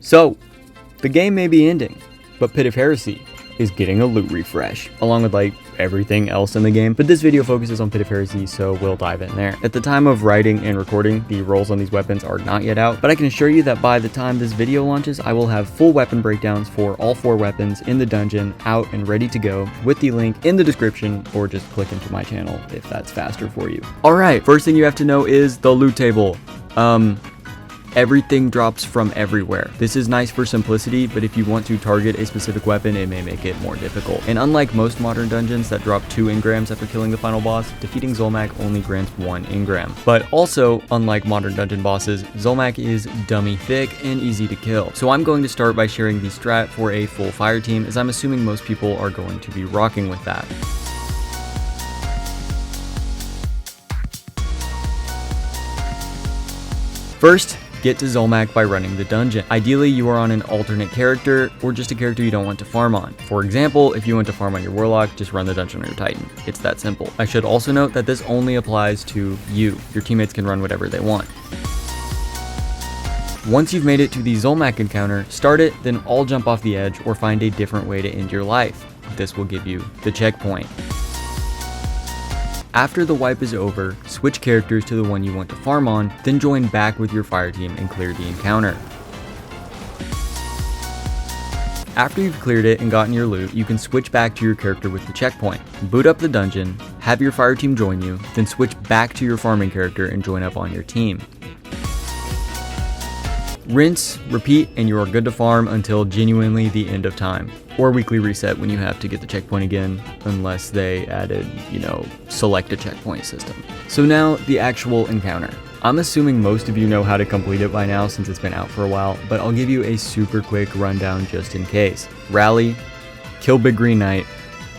So, the game may be ending, but Pit of Heresy is getting a loot refresh, along with like everything else in the game. But this video focuses on Pit of Heresy, so we'll dive in there. At the time of writing and recording, the rolls on these weapons are not yet out, but I can assure you that by the time this video launches, I will have full weapon breakdowns for all 4 weapons in the dungeon, out and ready to go, with the link in the description, or just click into my channel if that's faster for you. Alright, first thing you have to know is the loot table. Everything drops from everywhere. This is nice for simplicity, but if you want to target a specific weapon, it may make it more difficult. And unlike most modern dungeons that drop 2 engrams after killing the final boss, defeating Zolmak only grants 1 engram. But also, unlike modern dungeon bosses, Zolmak is dummy thick and easy to kill. So I'm going to start by sharing the strat for a full fire team, as I'm assuming most people are going to be rocking with that. First, get to Zolmak by running the dungeon. Ideally, you are on an alternate character, or just a character you don't want to farm on. For example, if you want to farm on your Warlock, just run the dungeon on your Titan. It's that simple. I should also note that this only applies to you. Your teammates can run whatever they want. Once you've made it to the Zolmak encounter, start it, then all jump off the edge or find a different way to end your life. This will give you the checkpoint. After the wipe is over, switch characters to the one you want to farm on, then join back with your fire team and clear the encounter. After you've cleared it and gotten your loot, you can switch back to your character with the checkpoint. Boot up the dungeon, have your fire team join you, then switch back to your farming character and join up on your team. Rinse, repeat, and you are good to farm until genuinely the end of time. Or weekly reset when you have to get the checkpoint again, unless they added, select a checkpoint system. So now, the actual encounter. I'm assuming most of you know how to complete it by now since it's been out for a while, but I'll give you a super quick rundown just in case. Rally, kill Big Green Knight,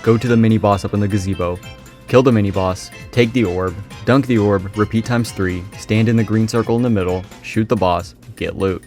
go to the mini boss up in the gazebo, kill the mini boss, take the orb, dunk the orb, repeat times 3, stand in the green circle in the middle, shoot the boss, get loot.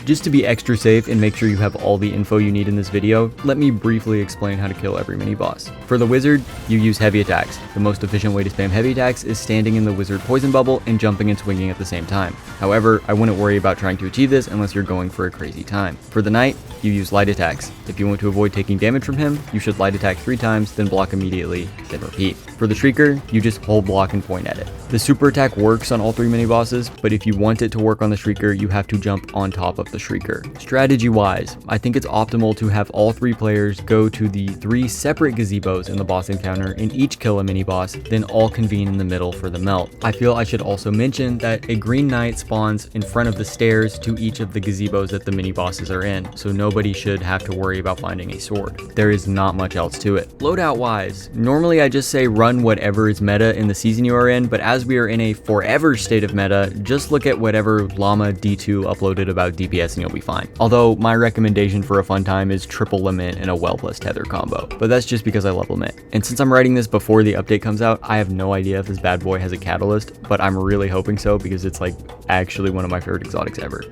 Just to be extra safe and make sure you have all the info you need in this video, let me briefly explain how to kill every mini boss. For the wizard, you use heavy attacks. The most efficient way to spam heavy attacks is standing in the wizard poison bubble and jumping and swinging at the same time. However, I wouldn't worry about trying to achieve this unless you're going for a crazy time. For the knight, you use light attacks. If you want to avoid taking damage from him, you should light attack 3 times, then block immediately, then repeat. For the shrieker, you just hold block and point at it. The super attack works on all 3 mini bosses, but if you want it to work on the shrieker, you have to jump on top of the shrieker. Strategy wise, I think it's optimal to have all 3 players go to the 3 separate gazebos in the boss encounter and each kill a mini boss, then all convene in the middle for the melt. I feel I should also mention that a green knight spawns in front of the stairs to each of the gazebos that the mini bosses are in, so nobody should have to worry about finding a sword. There is not much else to it. Loadout wise, normally I just say run whatever is meta in the season you are in, but as we are in a forever state of meta, just look at whatever Llama D2 uploaded about DPS and you'll be fine. Although my recommendation for a fun time is triple Lament and a well plus tether combo, but that's just because I love Lament. And since I'm writing this before the update comes out, I have no idea if this bad boy has a catalyst, but I'm really hoping so because it's like actually one of my favorite exotics ever.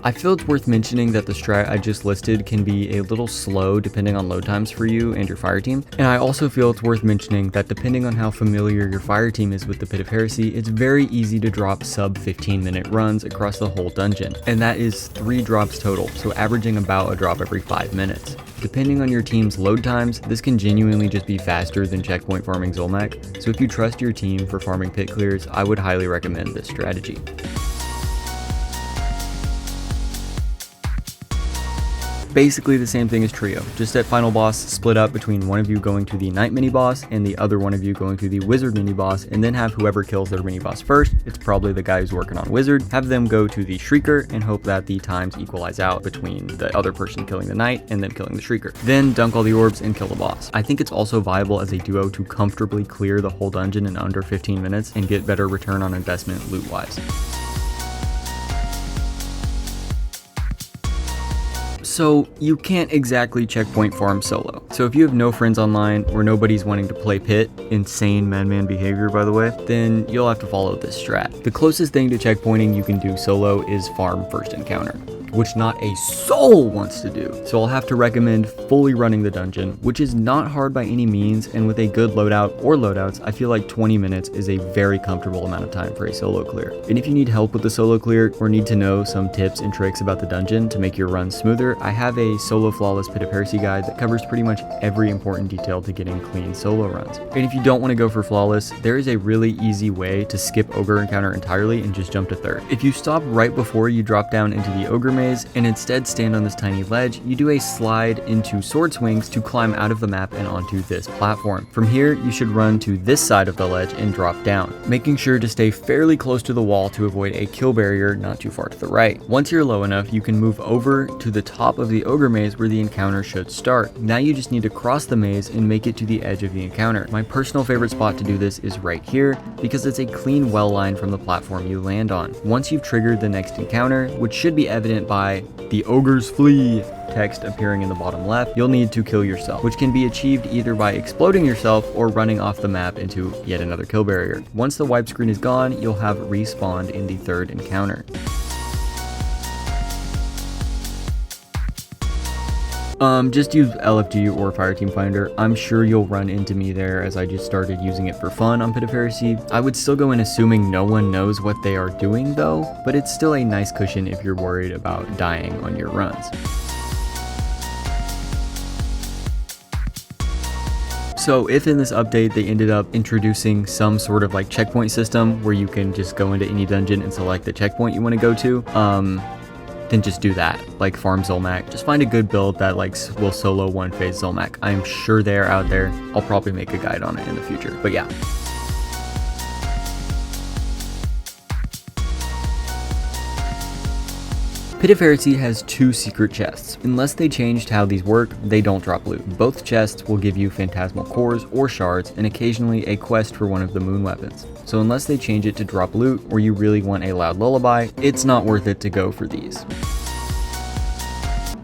I feel it's worth mentioning that the strat I just listed can be a little slow depending on load times for you and your fire team, and I also feel it's worth mentioning that depending on how familiar your fire team is with the Pit of Heresy, it's very easy to drop sub 15-minute runs across the whole dungeon, and that is 3 drops total, so averaging about a drop every 5 minutes. Depending on your team's load times, this can genuinely just be faster than checkpoint farming Zolmak, so if you trust your team for farming pit clears, I would highly recommend this strategy. Basically the same thing as trio, just at final boss split up between one of you going to the knight mini boss and the other one of you going to the wizard mini boss, and then have whoever kills their mini boss first, it's probably the guy who's working on wizard, have them go to the shrieker and hope that the times equalize out between the other person killing the knight and then killing the shrieker. Then dunk all the orbs and kill the boss. I think it's also viable as a duo to comfortably clear the whole dungeon in under 15 minutes and get better return on investment loot wise. So you can't exactly checkpoint farm solo. So if you have no friends online or nobody's wanting to play pit, insane madman behavior by the way, then you'll have to follow this strat. The closest thing to checkpointing you can do solo is farm first encounter. which not a soul wants to do. So I'll have to recommend fully running the dungeon, which is not hard by any means, and with a good loadout or loadouts, I feel like 20 minutes is a very comfortable amount of time for a solo clear. And if you need help with the solo clear or need to know some tips and tricks about the dungeon to make your run smoother, I have a solo flawless Pit of Heresy guide that covers pretty much every important detail to getting clean solo runs. And if you don't want to go for flawless, there is a really easy way to skip ogre encounter entirely and just jump to third. If you stop right before you drop down into the ogre maze and instead stand on this tiny ledge, you do a slide into sword swings to climb out of the map and onto this platform. From here, you should run to this side of the ledge and drop down, making sure to stay fairly close to the wall to avoid a kill barrier not too far to the right. Once you're low enough, you can move over to the top of the ogre maze where the encounter should start. Now you just need to cross the maze and make it to the edge of the encounter. My personal favorite spot to do this is right here because it's a clean well line from the platform you land on. Once you've triggered the next encounter, which should be evident by the ogres flee text appearing in the bottom left, you'll need to kill yourself, which can be achieved either by exploding yourself or running off the map into yet another kill barrier. Once the wipe screen is gone, you'll have respawned in the third encounter. Just use LFG or Fireteam Finder. I'm sure you'll run into me there as I just started using it for fun on Pit of Heresy. I would still go in assuming no one knows what they are doing though, but it's still a nice cushion if you're worried about dying on your runs. So if in this update they ended up introducing some sort of like checkpoint system where you can just go into any dungeon and select the checkpoint you want to go to, then just do that, like farm Zolmak. Just find a good build that like will solo one phase Zolmak. I'm sure they're out there. I'll probably make a guide on it in the future, but yeah. Pit of Heresy has 2 secret chests. Unless they changed how these work, they don't drop loot. Both chests will give you phantasmal cores or shards, and occasionally a quest for one of the moon weapons. So unless they change it to drop loot, or you really want a loud lullaby, it's not worth it to go for these.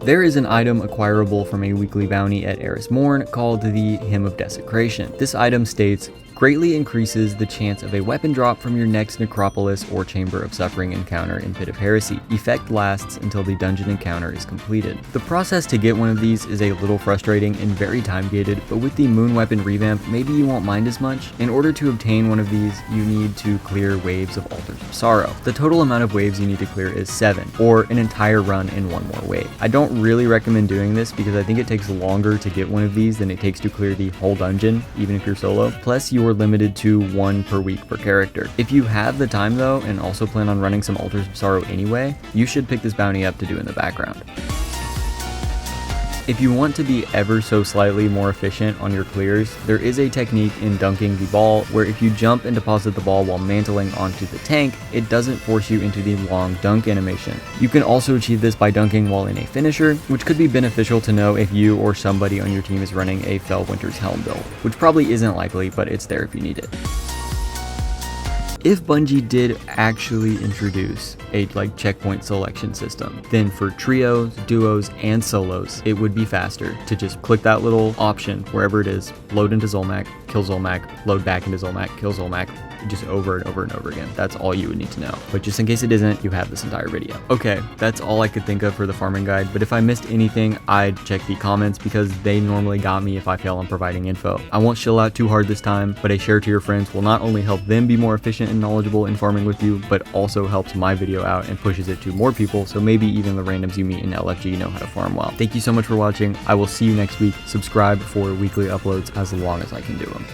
There is an item acquirable from a weekly bounty at Eris Morn called the Hymn of Desecration. This item states, greatly increases the chance of a weapon drop from your next Necropolis or Chamber of Suffering encounter in Pit of Heresy. Effect lasts until the dungeon encounter is completed. The process to get one of these is a little frustrating and very time gated, but with the moon weapon revamp, maybe you won't mind as much. In order to obtain one of these, you need to clear waves of Altars of Sorrow. The total amount of waves you need to clear is 7, or an entire run in one more wave. I don't really recommend doing this because I think it takes longer to get one of these than it takes to clear the whole dungeon, even if you're solo. Plus, you are limited to 1 per week per character. If you have the time though, and also plan on running some Altars of Sorrow anyway, you should pick this bounty up to do in the background. If you want to be ever so slightly more efficient on your clears, there is a technique in dunking the ball where if you jump and deposit the ball while mantling onto the tank, it doesn't force you into the long dunk animation. You can also achieve this by dunking while in a finisher, which could be beneficial to know if you or somebody on your team is running a Fellwinter's Helm build, which probably isn't likely, but it's there if you need it. If Bungie did actually introduce a checkpoint selection system, then for trios, duos, and solos, it would be faster to just click that little option wherever it is, load into Zolmak, kill Zolmak, load back into Zolmak, kill Zolmak, just over and over and over again. That's all you would need to know. But just in case it isn't, you have this entire video. Okay, that's all I could think of for the farming guide, but if I missed anything, I'd check the comments because they normally got me if I fail on providing info. I won't chill out too hard this time, but a share to your friends will not only help them be more efficient and knowledgeable in farming with you, but also helps my video out and pushes it to more people, so maybe even the randoms you meet in LFG know how to farm well. Thank you so much for watching. I will see you next week. Subscribe for weekly uploads as long as I can do them.